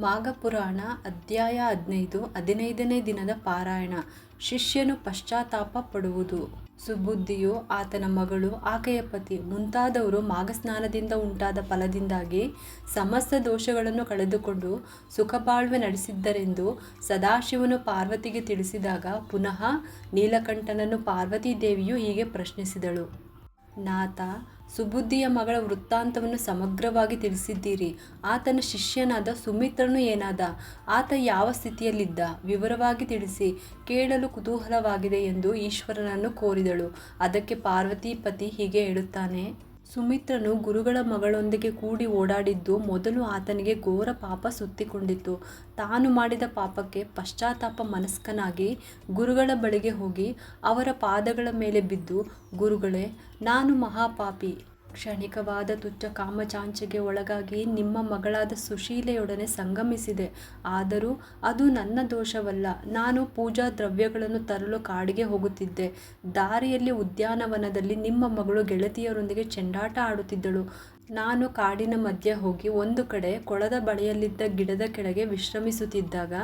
ಮಾಘಪುರಾಣ ಅಧ್ಯಾಯ 15 15ನೇ ದಿನದ ಪಾರಾಯಣ. ಶಿಷ್ಯನು ಪಶ್ಚಾತ್ತಾಪ ಪಡುವುದು. ಸುಬುದ್ಧಿಯು, ಆತನ ಮಗಳು, ಆಕೆಯ ಪತಿ ಮುಂತಾದವರು ಮಾಘಸ್ನಾನದಿಂದ ಉಂಟಾದ ಫಲದಿಂದಾಗಿ ಸಮಸ್ತ ದೋಷಗಳನ್ನು ಕಳೆದುಕೊಂಡು ಸುಖಬಾಳ್ವೆ ನಡೆಸಿದ್ದರೆಂದು ಸದಾಶಿವನು ಪಾರ್ವತಿಗೆ ತಿಳಿಸಿದಾಗ ಪುನಃ ನೀಲಕಂಠನನ್ನು ಪಾರ್ವತೀ ದೇವಿಯು ಹೀಗೆ ಪ್ರಶ್ನಿಸಿದಳು. ನಾಥ, ಸುಬುದ್ಧಿಯ ಮಗಳ ವೃತ್ತಾಂತವನ್ನು ಸಮಗ್ರವಾಗಿ ತಿಳಿಸಿದ್ದೀರಿ. ಆತನ ಶಿಷ್ಯನಾದ ಸುಮಿತ್ರನು ಏನಾದ? ಆತ ಯಾವ ಸ್ಥಿತಿಯಲ್ಲಿದ್ದ? ವಿವರವಾಗಿ ತಿಳಿಸಿ, ಕೇಳಲು ಕುತೂಹಲವಾಗಿದೆ ಎಂದು ಈಶ್ವರನನ್ನು ಕೋರಿದಳು. ಅದಕ್ಕೆ ಪಾರ್ವತಿ ಪತಿ ಹೀಗೆ ಹೇಳುತ್ತಾನೆ. ಸುಮಿತ್ರನು ಗುರುಗಳ ಮಗಳೊಂದಿಗೆ ಕೂಡಿ ಓಡಾಡಿದ್ದು ಮೊದಲು ಆತನಿಗೆ ಘೋರ ಪಾಪ ಸುತ್ತಿಕೊಂಡಿತ್ತು. ತಾನು ಮಾಡಿದ ಪಾಪಕ್ಕೆ ಪಶ್ಚಾತ್ತಾಪ ಮನಸ್ಕನಾಗಿ ಗುರುಗಳ ಬಳಿಗೆ ಹೋಗಿ ಅವರ ಪಾದಗಳ ಮೇಲೆ ಬಿದ್ದು, ಗುರುಗಳೇ, ನಾನು ಮಹಾಪಾಪಿ. ಕ್ಷಣಿಕವಾದ ತುಚ್ಛ ಕಾಮಚಾಂಚೆಗೆ ಒಳಗಾಗಿ ನಿಮ್ಮ ಮಗಳಾದ ಸುಶೀಲೆಯೊಡನೆ ಸಂಗಮಿಸಿದೆ. ಆದರೂ ಅದು ನನ್ನ ದೋಷವಲ್ಲ. ನಾನು ಪೂಜಾ ದ್ರವ್ಯಗಳನ್ನು ತರಲು ಕಾಡಿಗೆ ಹೋಗುತ್ತಿದ್ದೆ. ದಾರಿಯಲ್ಲಿ ಉದ್ಯಾನವನದಲ್ಲಿ ನಿಮ್ಮ ಮಗಳು ಗೆಳತಿಯರೊಂದಿಗೆ ಚೆಂಡಾಟ ಆಡುತ್ತಿದ್ದಳು. ನಾನು ಕಾಡಿನ ಮಧ್ಯೆ ಹೋಗಿ ಒಂದು ಕಡೆ ಕೊಳದ ಬಳಿಯಲ್ಲಿದ್ದ ಗಿಡದ ಕೆಳಗೆ ವಿಶ್ರಮಿಸುತ್ತಿದ್ದಾಗ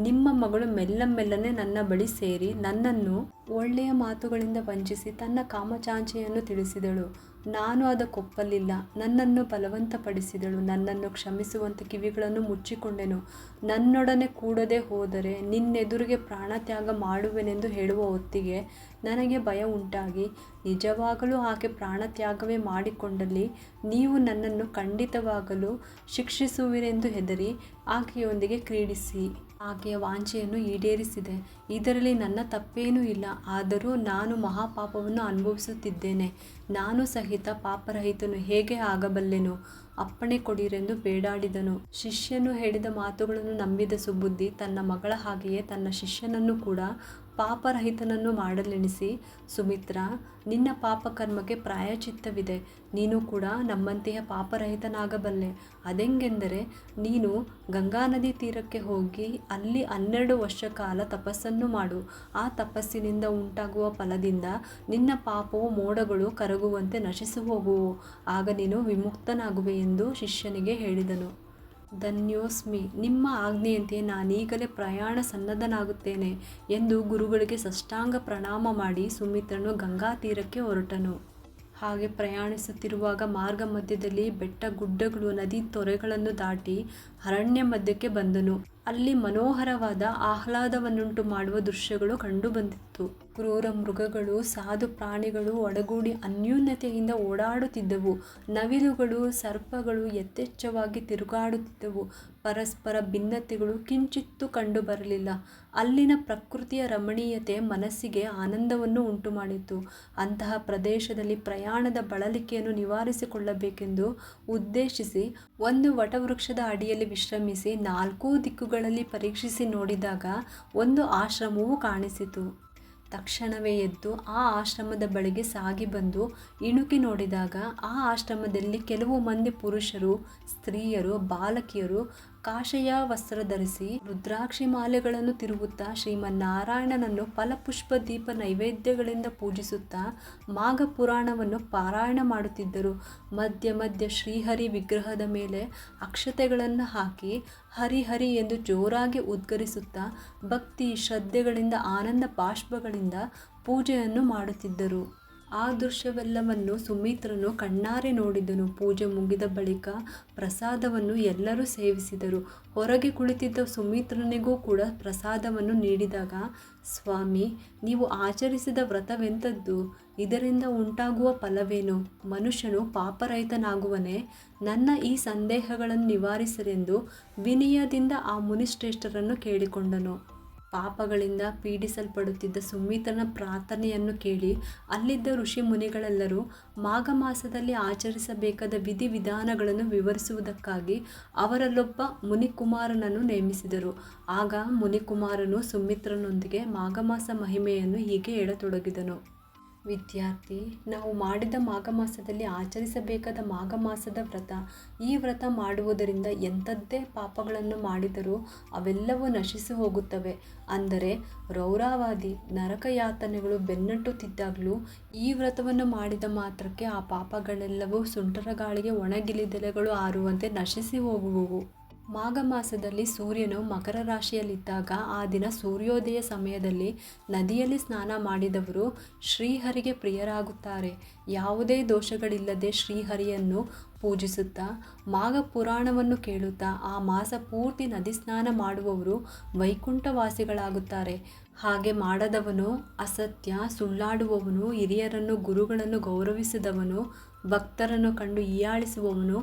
ನಿಮ್ಮ ಮಗಳು ಮೆಲ್ಲನೆ ನನ್ನ ಬಳಿ ಸೇರಿ ನನ್ನನ್ನು ಒಳ್ಳೆಯ ಮಾತುಗಳಿಂದ ವಂಚಿಸಿ ತನ್ನ ಕಾಮಚಾಂಚೆಯನ್ನು ತಿಳಿಸಿದಳು. ನಾನು ಅದಕ್ಕೊಪ್ಪಲಿಲ್ಲ. ನನ್ನನ್ನು ಬಲವಂತಪಡಿಸಿದಳು. ನನ್ನನ್ನು ಕ್ಷಮಿಸುವಂತೆ ಕಿವಿಗಳನ್ನು ಮುಚ್ಚಿಕೊಂಡೆನು. ನನ್ನೊಡನೆ ಕೂಡದೆ ಹೋದರೆ ನಿನ್ನೆದುರಿಗೆ ಪ್ರಾಣತ್ಯಾಗ ಮಾಡುವೆನೆಂದು ಹೇಳುವ ಹೊತ್ತಿಗೆ ನನಗೆ ಭಯ ಉಂಟಾಗಿ, ನಿಜವಾಗಲೂ ಆಕೆ ಪ್ರಾಣತ್ಯಾಗವೇ ಮಾಡಿಕೊಂಡಲ್ಲಿ ನೀವು ನನ್ನನ್ನು ಖಂಡಿತವಾಗಲೂ ಶಿಕ್ಷಿಸುವಿರೆಂದು ಹೆದರಿ ಆಕೆಯೊಂದಿಗೆ ಕ್ರೀಡಿಸಿ ಆಕೆಯ ವಾಂಛೆಯನ್ನು ಈಡೇರಿಸಿದೆ. ಇದರಲ್ಲಿ ನನ್ನ ತಪ್ಪೇನೂ ಇಲ್ಲ. ಆದರೂ ನಾನು ಮಹಾಪಾಪವನ್ನು ಅನುಭವಿಸುತ್ತಿದ್ದೇನೆ. ನಾನು ಸಹಿತ ಪಾಪರಹಿತನು ಹೇಗೆ ಆಗಬಲ್ಲೆನು? ಅಪ್ಪಣೆ ಕೊಡಿರೆಂದು ಬೇಡಾಡಿದನು. ಶಿಷ್ಯನು ಹೇಳಿದ ಮಾತುಗಳನ್ನು ನಂಬಿದ ಸುಬುದ್ಧಿ ತನ್ನ ಮಗಳ ಹಾಗೆಯೇ ತನ್ನ ಶಿಷ್ಯನನ್ನು ಕೂಡ ಪಾಪರಹಿತನನ್ನು ಮಾಡಲೆಣಿಸಿ, ಸುಮಿತ್ರ, ನಿನ್ನ ಪಾಪಕರ್ಮಕ್ಕೆ ಪ್ರಾಯಶ್ಚಿತ್ತವಿದೆ. ನೀನು ಕೂಡ ನಮ್ಮಂತೆಯೇ ಪಾಪರಹಿತನಾಗಬಲ್ಲೆ. ಅದೆಂಗೆಂದರೆ, ನೀನು ಗಂಗಾ ನದಿ ತೀರಕ್ಕೆ ಹೋಗಿ ಅಲ್ಲಿ 12 ವರ್ಷ ಕಾಲ ತಪಸ್ಸನ್ನು ಮಾಡು. ಆ ತಪಸ್ಸಿನಿಂದ ಉಂಟಾಗುವ ಫಲದಿಂದ ನಿನ್ನ ಪಾಪವು ಮೋಡಗಳು ಕರಗುವಂತೆ ನಶಿಸಿ ಹೋಗುವು. ಆಗ ನೀನು ವಿಮುಕ್ತನಾಗುವೆ ಎಂದು ಶಿಷ್ಯನಿಗೆ ಹೇಳಿದನು. ಧನ್ಯೋಸ್ಮಿ, ನಿಮ್ಮ ಆಜ್ಞೆಯಂತೆ ನಾನೀಗಲೇ ಪ್ರಯಾಣ ಸನ್ನದ್ಧನಾಗುತ್ತೇನೆ ಎಂದು ಗುರುಗಳಿಗೆ ಸಾಷ್ಟಾಂಗ ಪ್ರಣಾಮ ಮಾಡಿ ಸುಮಿತ್ರನು ಗಂಗಾ ತೀರಕ್ಕೆ ಹೊರಟನು. ಹಾಗೆ ಪ್ರಯಾಣಿಸುತ್ತಿರುವಾಗ ಮಾರ್ಗ ಮಧ್ಯದಲ್ಲಿ ಬೆಟ್ಟ ಗುಡ್ಡಗಳು, ನದಿ ತೊರೆಗಳನ್ನು ದಾಟಿ ಅರಣ್ಯ ಮಧ್ಯಕ್ಕೆ ಬಂದನು. ಅಲ್ಲಿ ಮನೋಹರವಾದ ಆಹ್ಲಾದವನ್ನುಂಟು ಮಾಡುವ ದೃಶ್ಯಗಳು ಕಂಡುಬಂದಿತ್ತು. ಕ್ರೂರ ಮೃಗಗಳು, ಸಾಧು ಪ್ರಾಣಿಗಳು ಒಡಗೂಡಿ ಅನ್ಯೂನ್ಯತೆಯಿಂದ ಓಡಾಡುತ್ತಿದ್ದವು. ನವಿಲುಗಳು, ಸರ್ಪಗಳು ಯಥೇಚ್ಛವಾಗಿ ತಿರುಗಾಡುತ್ತಿದ್ದವು. ಪರಸ್ಪರ ಭಿನ್ನತೆಗಳು ಕಿಂಚಿತ್ತೂ ಕಂಡು ಬರಲಿಲ್ಲ. ಅಲ್ಲಿನ ಪ್ರಕೃತಿಯ ರಮಣೀಯತೆ ಮನಸ್ಸಿಗೆ ಆನಂದವನ್ನು ಉಂಟುಮಾಡಿತು. ಅಂತಹ ಪ್ರದೇಶದಲ್ಲಿ ಪ್ರಯಾಣದ ಬಳಲಿಕೆಯನ್ನು ನಿವಾರಿಸಿಕೊಳ್ಳಬೇಕೆಂದು ಉದ್ದೇಶಿಸಿ ಒಂದು ವಟವೃಕ್ಷದ ಅಡಿಯಲ್ಲಿ ವಿಶ್ರಮಿಸಿ 4 ದಿಕ್ಕುಗಳಲ್ಲಿ ಪರೀಕ್ಷಿಸಿ ನೋಡಿದಾಗ ಒಂದು ಆಶ್ರಮವು ಕಾಣಿಸಿತು. ತಕ್ಷಣವೇ ಎದ್ದು ಆ ಆಶ್ರಮದ ಬಳಿಗೆ ಸಾಗಿ ಬಂದು ಇಣುಕಿ ನೋಡಿದಾಗ ಆ ಆಶ್ರಮದಲ್ಲಿ ಕೆಲವು ಮಂದಿ ಪುರುಷರು, ಸ್ತ್ರೀಯರು, ಬಾಲಕಿಯರು ಕಾಷಾಯ ವಸ್ತ್ರ ಧರಿಸಿ ರುದ್ರಾಕ್ಷಿ ಮಾಲೆಗಳನ್ನು ತಿರುಗುತ್ತಾ ಶ್ರೀಮನ್ನಾರಾಯಣನನ್ನು ಫಲಪುಷ್ಪ ದೀಪ ನೈವೇದ್ಯಗಳಿಂದ ಪೂಜಿಸುತ್ತಾ ಮಾಘ ಪುರಾಣವನ್ನು ಪಾರಾಯಣ ಮಾಡುತ್ತಿದ್ದರು. ಮಧ್ಯ ಮಧ್ಯ ಶ್ರೀಹರಿ ವಿಗ್ರಹದ ಮೇಲೆ ಅಕ್ಷತೆಗಳನ್ನು ಹಾಕಿ ಹರಿ ಹರಿ ಎಂದು ಜೋರಾಗಿ ಉದ್ಗರಿಸುತ್ತಾ ಭಕ್ತಿ ಶ್ರದ್ಧೆಗಳಿಂದ ಆನಂದ ಬಾಷ್ಪಗಳಿಂದ ಪೂಜೆಯನ್ನು ಮಾಡುತ್ತಿದ್ದರು. ಆ ದೃಶ್ಯವೆಲ್ಲವನ್ನು ಸುಮಿತ್ರನು ಕಣ್ಣಾರೆ ನೋಡಿದನು. ಪೂಜೆ ಮುಗಿದ ಬಳಿಕ ಪ್ರಸಾದವನ್ನು ಎಲ್ಲರೂ ಸೇವಿಸಿದರು. ಹೊರಗೆ ಕುಳಿತಿದ್ದ ಸುಮಿತ್ರನಿಗೂ ಕೂಡ ಪ್ರಸಾದವನ್ನು ನೀಡಿದಾಗ, ಸ್ವಾಮಿ, ನೀವು ಆಚರಿಸಿದ ವ್ರತವೆಂಥದ್ದು? ಇದರಿಂದ ಉಂಟಾಗುವ ಫಲವೇನು? ಮನುಷ್ಯನು ಪಾಪರಹಿತನಾಗುವನೇ? ನನ್ನ ಈ ಸಂದೇಹಗಳನ್ನು ನಿವಾರಿಸಿರೆಂದು ವಿನಯದಿಂದ ಆ ಮುನಿಶ್ರೇಷ್ಠರನ್ನು ಕೇಳಿಕೊಂಡನು. ಪಾಪಗಳಿಂದ ಪೀಡಿಸಲ್ಪಡುತ್ತಿದ್ದ ಸುಮಿತ್ರನ ಪ್ರಾರ್ಥನೆಯನ್ನು ಕೇಳಿ ಅಲ್ಲಿದ್ದ ಋಷಿ ಮುನಿಗಳೆಲ್ಲರೂ ಮಾಘ ಮಾಸದಲ್ಲಿ ಆಚರಿಸಬೇಕಾದ ವಿಧಿವಿಧಾನಗಳನ್ನು ವಿವರಿಸುವುದಕ್ಕಾಗಿ ಅವರಲ್ಲೊಬ್ಬ ಮುನಿಕುಮಾರನನ್ನು ನೇಮಿಸಿದರು. ಆಗ ಮುನಿಕುಮಾರನು ಸುಮಿತ್ರನೊಂದಿಗೆ ಮಾಘಮಾಸ ಮಹಿಮೆಯನ್ನು ಹೀಗೆ ಹೇಳತೊಡಗಿದನು. ವಿದ್ಯಾರ್ಥಿ, ನಾವು ಮಾಡಿದ ಮಾಘಮಾಸದಲ್ಲಿ ಆಚರಿಸಬೇಕಾದ ಮಾಘಮಾಸದ ವ್ರತ. ಈ ವ್ರತ ಮಾಡುವುದರಿಂದ ಎಂಥದ್ದೇ ಪಾಪಗಳನ್ನು ಮಾಡಿದರೂ ಅವೆಲ್ಲವೂ ನಶಿಸಿ ಹೋಗುತ್ತವೆ. ಅಂದರೆ ರೌರವಾದಿ ನರಕಯಾತನೆಗಳು ಬೆನ್ನಟ್ಟುತ್ತಿದ್ದಾಗಲೂ ಈ ವ್ರತವನ್ನು ಮಾಡಿದ ಮಾತ್ರಕ್ಕೆ ಆ ಪಾಪಗಳೆಲ್ಲವೂ ಸುಂಟರಗಾಳಿಗೆ ಒಣಗಿಲಿದೆಲೆಗಳು ಆರುವಂತೆ ನಶಿಸಿ ಹೋಗುವುವು. ಮಾಘ ಮಾಸದಲ್ಲಿ ಸೂರ್ಯನು ಮಕರ ರಾಶಿಯಲ್ಲಿದ್ದಾಗ ಆ ದಿನ ಸೂರ್ಯೋದಯ ಸಮಯದಲ್ಲಿ ನದಿಯಲ್ಲಿ ಸ್ನಾನ ಮಾಡಿದವರು ಶ್ರೀಹರಿಗೆ ಪ್ರಿಯರಾಗುತ್ತಾರೆ. ಯಾವುದೇ ದೋಷಗಳಿಲ್ಲದೆ ಶ್ರೀಹರಿಯನ್ನು ಪೂಜಿಸುತ್ತಾ ಮಾಘ ಪುರಾಣವನ್ನು ಕೇಳುತ್ತಾ ಆ ಮಾಸ ಪೂರ್ತಿ ನದಿ ಸ್ನಾನ ಮಾಡುವವರು ವೈಕುಂಠವಾಸಿಗಳಾಗುತ್ತಾರೆ. ಹಾಗೆ ಮಾಡದವನು ಅಸತ್ಯ, ಸುಳ್ಳಾಡುವವನು, ಹಿರಿಯರನ್ನು ಗುರುಗಳನ್ನು ಗೌರವಿಸದವನು, ಭಕ್ತರನ್ನು ಕಂಡು ಹೀಯಾಳಿಸುವವನು,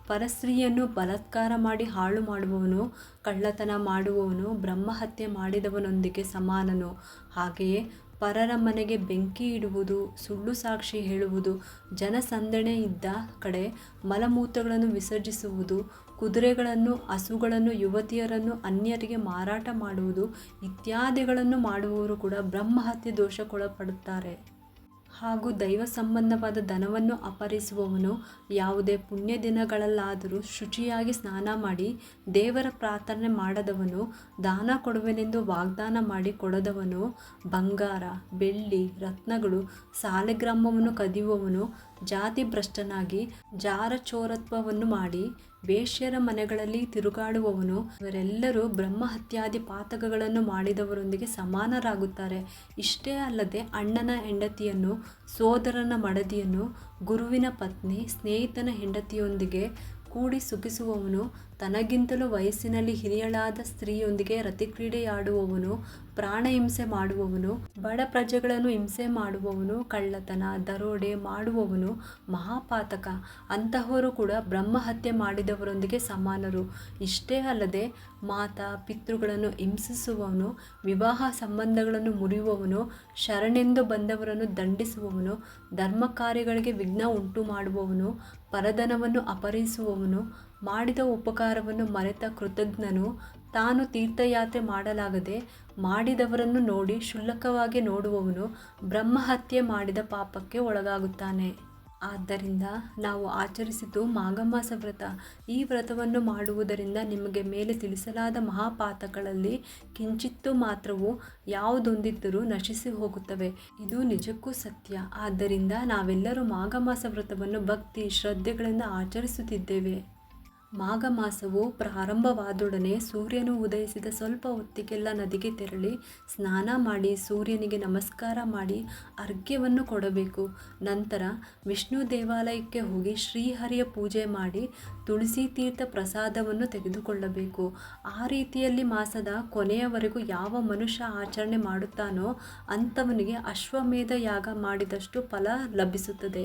ಪರಸ್ತ್ರೀಯನ್ನು ಬಲಾತ್ಕಾರ ಮಾಡಿ ಹಾಳು ಮಾಡುವವನು, ಕಳ್ಳತನ ಮಾಡುವವನು ಬ್ರಹ್ಮಹತ್ಯೆ ಮಾಡಿದವನೊಂದಿಗೆ ಸಮಾನನು. ಹಾಗೆಯೇ ಪರರ ಮನೆಗೆ ಬೆಂಕಿ ಇಡುವುದು, ಸುಳ್ಳು ಸಾಕ್ಷಿ ಹೇಳುವುದು, ಜನಸಂದಣಿ ಇದ್ದ ಕಡೆ ಮಲಮೂತ್ರಗಳನ್ನು ವಿಸರ್ಜಿಸುವುದು, ಕುದುರೆಗಳನ್ನು, ಹಸುಗಳನ್ನು, ಯುವತಿಯರನ್ನು ಅನ್ಯರಿಗೆ ಮಾರಾಟ ಮಾಡುವುದು ಇತ್ಯಾದಿಗಳನ್ನು ಮಾಡುವವರು ಕೂಡ ಬ್ರಹ್ಮಹತ್ಯೆ ದೋಷಕ್ಕೊಳಪಡುತ್ತಾರೆ. ಹಾಗೂ ದೈವ ಸಂಬಂಧವಾದ ಧನವನ್ನು ಅಪಹರಿಸುವವನು, ಯಾವುದೇ ಪುಣ್ಯ ದಿನಗಳಲ್ಲಾದರೂ ಶುಚಿಯಾಗಿ ಸ್ನಾನ ಮಾಡಿ ದೇವರ ಪ್ರಾರ್ಥನೆ ಮಾಡದವನು, ದಾನ ಕೊಡುವೆನೆಂದು ವಾಗ್ದಾನ ಮಾಡಿ ಕೊಡದವನು, ಬಂಗಾರ, ಬೆಳ್ಳಿ, ರತ್ನಗಳು, ಸಾಲಿಗ್ರಾಮವನ್ನು ಕದಿಯುವವನು, ಜಾತಿ ಭ್ರಷ್ಟನಾಗಿ ಜಾರಚೋರತ್ವವನ್ನು ಮಾಡಿ ವೇಶ್ಯರ ಮನೆಗಳಲ್ಲಿ ತಿರುಗಾಡುವವನು, ಇವರೆಲ್ಲರೂ ಬ್ರಹ್ಮಹತ್ಯಾದಿ ಪಾತಕಗಳನ್ನು ಮಾಡಿದವರೊಂದಿಗೆ ಸಮಾನರಾಗುತ್ತಾರೆ. ಇಷ್ಟೇ ಅಲ್ಲದೆ ಅಣ್ಣನ ಹೆಂಡತಿಯನ್ನು, ಸೋದರನ ಮಡದಿಯನ್ನು, ಗುರುವಿನ ಪತ್ನಿ, ಸ್ನೇಹಿತನ ಹೆಂಡತಿಯೊಂದಿಗೆ ಕೂಡಿ ಸುಖಿಸುವವನು, ತನಗಿಂತಲೂ ವಯಸ್ಸಿನಲ್ಲಿ ಹಿರಿಯಳಾದ ಸ್ತ್ರೀಯೊಂದಿಗೆ ರತಿಕ್ರೀಡೆಯಾಡುವವನು, ಪ್ರಾಣ ಹಿಂಸೆ ಮಾಡುವವನು, ಬಡ ಪ್ರಜೆಗಳನ್ನು ಹಿಂಸೆ ಮಾಡುವವನು, ಕಳ್ಳತನ, ದರೋಡೆ ಮಾಡುವವನು ಮಹಾಪಾತಕ. ಅಂತಹವರು ಕೂಡ ಬ್ರಹ್ಮಹತ್ಯೆ ಮಾಡಿದವರೊಂದಿಗೆ ಸಮಾನರು. ಇಷ್ಟೇ ಅಲ್ಲದೆ ಮಾತಾ ಪಿತೃಗಳನ್ನು ಹಿಂಸಿಸುವವನು, ವಿವಾಹ ಸಂಬಂಧಗಳನ್ನು ಮುರಿಯುವವನು, ಶರಣೆಂದು ಬಂದವರನ್ನು ದಂಡಿಸುವವನು, ಧರ್ಮ ಕಾರ್ಯಗಳಿಗೆ ವಿಘ್ನ ಉಂಟು ಮಾಡುವವನು, ಪರಧನವನ್ನು ಅಪಹರಿಸುವವನು, ಮಾಡಿದ ಉಪಕಾರವನ್ನು ಮರೆತ ಕೃತಜ್ಞನು, ತಾನು ತೀರ್ಥಯಾತ್ರೆ ಮಾಡಲಾಗದೆ ಮಾಡಿದವರನ್ನು ನೋಡಿ ಕ್ಷುಲ್ಲಕವಾಗಿ ನೋಡುವವನು ಬ್ರಹ್ಮಹತ್ಯೆ ಮಾಡಿದ ಪಾಪಕ್ಕೆ ಒಳಗಾಗುತ್ತಾನೆ. ಆದ್ದರಿಂದ ನಾವು ಆಚರಿಸಿದ್ದು ಮಾಘಮಾಸ ವ್ರತ. ಈ ವ್ರತವನ್ನು ಮಾಡುವುದರಿಂದ ನಿಮಗೆ ಮೇಲೆ ತಿಳಿಸಲಾದ ಮಹಾಪಾತಕಗಳಲ್ಲಿ ಕಿಂಚಿತ್ತು ಮಾತ್ರವೂ ಯಾವುದೊಂದಿದ್ದರೂ ನಶಿಸಿ ಹೋಗುತ್ತವೆ. ಇದು ನಿಜಕ್ಕೂ ಸತ್ಯ. ಆದ್ದರಿಂದ ನಾವೆಲ್ಲರೂ ಮಾಘಮಾಸ ವ್ರತವನ್ನು ಭಕ್ತಿ ಶ್ರದ್ಧೆಗಳಿಂದ ಆಚರಿಸುತ್ತಿದ್ದೇವೆ. ಮಾಘ ಮಾಸವು ಪ್ರಾರಂಭವಾದೊಡನೆ ಸೂರ್ಯನು ಉದಯಿಸಿದ ಸ್ವಲ್ಪ ಹೊತ್ತಿಗೆಲ್ಲ ನದಿಗೆ ತೆರಳಿ ಸ್ನಾನ ಮಾಡಿ ಸೂರ್ಯನಿಗೆ ನಮಸ್ಕಾರ ಮಾಡಿ ಅರ್ಘ್ಯವನ್ನು ಕೊಡಬೇಕು. ನಂತರ ವಿಷ್ಣು ದೇವಾಲಯಕ್ಕೆ ಹೋಗಿ ಶ್ರೀಹರಿಯ ಪೂಜೆ ಮಾಡಿ ತುಳಸಿ ತೀರ್ಥ ಪ್ರಸಾದವನ್ನು ತೆಗೆದುಕೊಳ್ಳಬೇಕು. ಆ ರೀತಿಯಲ್ಲಿ ಮಾಸದ ಕೊನೆಯವರೆಗೂ ಯಾವ ಮನುಷ್ಯ ಆಚರಣೆ ಮಾಡುತ್ತಾನೋ ಅಂಥವನಿಗೆ ಅಶ್ವಮೇಧ ಯಾಗ ಮಾಡಿದಷ್ಟು ಫಲ ಲಭಿಸುತ್ತದೆ.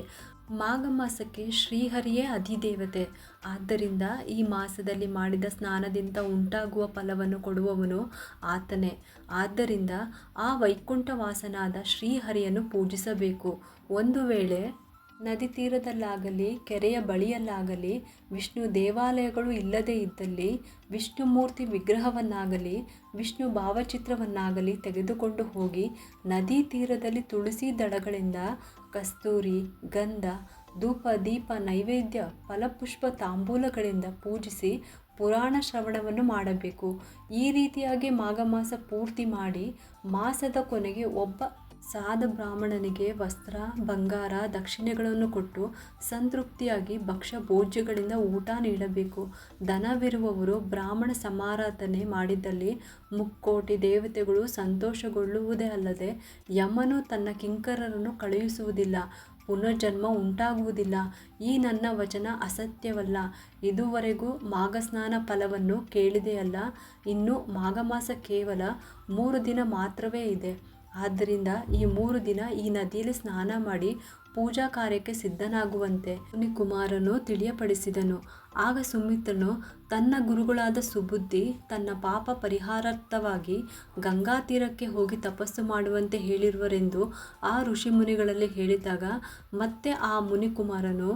ಮಾಘ ಮಾಸಕ್ಕೆ ಶ್ರೀಹರಿಯೇ ಅಧಿದೇವತೆ. ಆದ್ದರಿಂದ ಈ ಮಾಸದಲ್ಲಿ ಮಾಡಿದ ಸ್ನಾನದಿಂದ ಉಂಟಾಗುವ ಫಲವನ್ನು ಕೊಡುವವನು ಆತನೇ. ಆದ್ದರಿಂದ ಆ ವೈಕುಂಠವಾಸನಾದ ಶ್ರೀಹರಿಯನ್ನು ಪೂಜಿಸಬೇಕು. ಒಂದು ವೇಳೆ ನದಿ ತೀರದಲ್ಲಾಗಲಿ ಕೆರೆಯ ಬಳಿಯಲ್ಲಾಗಲಿ ವಿಷ್ಣು ದೇವಾಲಯಗಳು ಇಲ್ಲದೇ ಇದ್ದಲ್ಲಿ ವಿಷ್ಣುಮೂರ್ತಿ ವಿಗ್ರಹವನ್ನಾಗಲಿ ವಿಷ್ಣು ಭಾವಚಿತ್ರವನ್ನಾಗಲಿ ತೆಗೆದುಕೊಂಡು ಹೋಗಿ ನದಿ ತೀರದಲ್ಲಿ ತುಳಸಿ ದಳಗಳಿಂದ ಕಸ್ತೂರಿ, ಗಂಧ, ಧೂಪ, ದೀಪ, ನೈವೇದ್ಯ, ಫಲಪುಷ್ಪ, ತಾಂಬೂಲಗಳಿಂದ ಪೂಜಿಸಿ ಪುರಾಣ ಶ್ರವಣವನ್ನು ಮಾಡಬೇಕು. ಈ ರೀತಿಯಾಗಿ ಮಾಘ ಮಾಸ ಪೂರ್ತಿ ಮಾಡಿ ಮಾಸದ ಕೊನೆಗೆ ಒಬ್ಬ ಸಾಧ ಬ್ರಾಹ್ಮಣನಿಗೆ ವಸ್ತ್ರ, ಬಂಗಾರ, ದಕ್ಷಿಣೆಗಳನ್ನು ಕೊಟ್ಟು ಸಂತೃಪ್ತಿಯಾಗಿ ಭಕ್ಷ್ಯ ಭೋಜ್ಯಗಳಿಂದ ಊಟ ನೀಡಬೇಕು. ಧನವಿರುವವರು ಬ್ರಾಹ್ಮಣ ಸಮಾರಾಧನೆ ಮಾಡಿದ್ದಲ್ಲಿ ಮುಕ್ಕೋಟಿ ದೇವತೆಗಳು ಸಂತೋಷಗೊಳ್ಳುವುದೇ ಅಲ್ಲದೆ ಯಮನು ತನ್ನ ಕಿಂಕರರನ್ನು ಕಳುಹಿಸುವುದಿಲ್ಲ, ಪುನರ್ಜನ್ಮ ಉಂಟಾಗುವುದಿಲ್ಲ. ಈ ನನ್ನ ವಚನ ಅಸತ್ಯವಲ್ಲ. ಇದುವರೆಗೂ ಮಾಘಸ್ನಾನ ಫಲವನ್ನು ಕೇಳಿದೆಯಲ್ಲ. ಇನ್ನು ಮಾಘಮಾಸ ಕೇವಲ 3 ದಿನ ಮಾತ್ರವೇ ಇದೆ. ಆದ್ದರಿಂದ ಈ 3 ದಿನ ಈ ನದಿಯಲ್ಲಿ ಸ್ನಾನ ಮಾಡಿ ಪೂಜಾ ಕಾರ್ಯಕ್ಕೆ ಸಿದ್ಧನಾಗುವಂತೆ ಮುನಿಕುಮಾರನು ತಿಳಿಯಪಡಿಸಿದನು. ಆಗ ಸುಮಿತ್ರನು ತನ್ನ ಗುರುಗಳಾದ ಸುಬುದ್ಧಿ ತನ್ನ ಪಾಪ ಪರಿಹಾರಾರ್ಥವಾಗಿ ಗಂಗಾ ತೀರಕ್ಕೆ ಹೋಗಿ ತಪಸ್ಸು ಮಾಡುವಂತೆ ಹೇಳಿರುವರೆಂದು ಆ ಋಷಿಮುನಿಗಳಲ್ಲಿ ಹೇಳಿದಾಗ ಮತ್ತೆ ಆ ಮುನಿಕುಮಾರನು,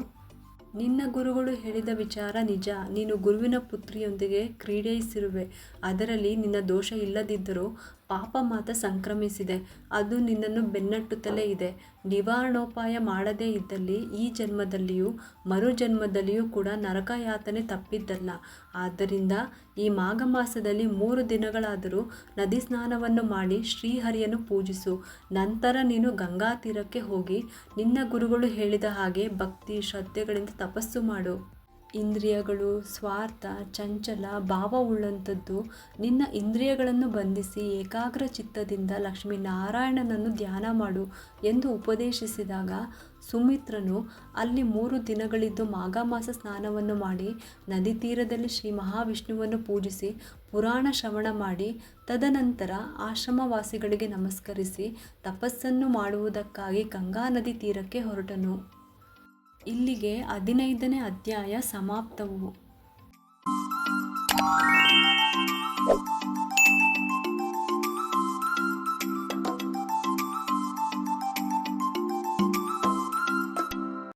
ನಿನ್ನ ಗುರುಗಳು ಹೇಳಿದ ವಿಚಾರ ನಿಜ. ನೀನು ಗುರುವಿನ ಪುತ್ರಿಯೊಂದಿಗೆ ಕ್ರೀಡಿಸಿರುವೆ. ಅದರಲ್ಲಿ ನಿನ್ನ ದೋಷ ಇಲ್ಲದಿದ್ದರೂ ಪಾಪ ಮಾತ್ರ ಸಂಕ್ರಮಿಸಿದೆ. ಅದು ನಿನ್ನನ್ನು ಬೆನ್ನಟ್ಟುತ್ತಲೇ ಇದೆ. ನಿವಾರಣೋಪಾಯ ಮಾಡದೇ ಇದ್ದಲ್ಲಿ ಈ ಜನ್ಮದಲ್ಲಿಯೂ ಮರುಜನ್ಮದಲ್ಲಿಯೂ ಕೂಡ ನರಕ ಯಾತನೆ ತಪ್ಪಿದ್ದಲ್ಲ. ಆದ್ದರಿಂದ ಈ ಮಾಘ ಮಾಸದಲ್ಲಿ 3 ದಿನಗಳಾದರೂ ನದಿ ಸ್ನಾನವನ್ನು ಮಾಡಿ ಶ್ರೀಹರಿಯನ್ನು ಪೂಜಿಸು. ನಂತರ ನೀನು ಗಂಗಾ ತೀರಕ್ಕೆ ಹೋಗಿ ನಿನ್ನ ಗುರುಗಳು ಹೇಳಿದ ಹಾಗೆ ಭಕ್ತಿ ಶ್ರದ್ಧೆಗಳಿಂದ ತಪಸ್ಸು ಮಾಡು. ಇಂದ್ರಿಯಗಳು ಸ್ವಾರ್ಥ, ಚಂಚಲ ಭಾವವುಳ್ಳಂಥದ್ದು. ನಿನ್ನ ಇಂದ್ರಿಯಗಳನ್ನು ಬಂಧಿಸಿ ಏಕಾಗ್ರ ಚಿತ್ತದಿಂದ ಲಕ್ಷ್ಮೀನಾರಾಯಣನನ್ನು ಧ್ಯಾನ ಮಾಡು ಎಂದು ಉಪದೇಶಿಸಿದಾಗ ಸುಮಿತ್ರನು ಅಲ್ಲಿ 3 ದಿನಗಳಿದ್ದು ಮಾಘಮಾಸ ಸ್ನಾನವನ್ನು ಮಾಡಿ ನದಿ ತೀರದಲ್ಲಿ ಶ್ರೀ ಮಹಾವಿಷ್ಣುವನ್ನು ಪೂಜಿಸಿ ಪುರಾಣ ಶ್ರವಣ ಮಾಡಿ ತದನಂತರ ಆಶ್ರಮವಾಸಿಗಳಿಗೆ ನಮಸ್ಕರಿಸಿ ತಪಸ್ಸನ್ನು ಮಾಡುವುದಕ್ಕಾಗಿ ಗಂಗಾ ನದಿ ತೀರಕ್ಕೆ ಹೊರಟನು. ಇಲ್ಲಿಗೆ 15ನೇ ಅಧ್ಯಾಯ ಸಮಾಪ್ತವು.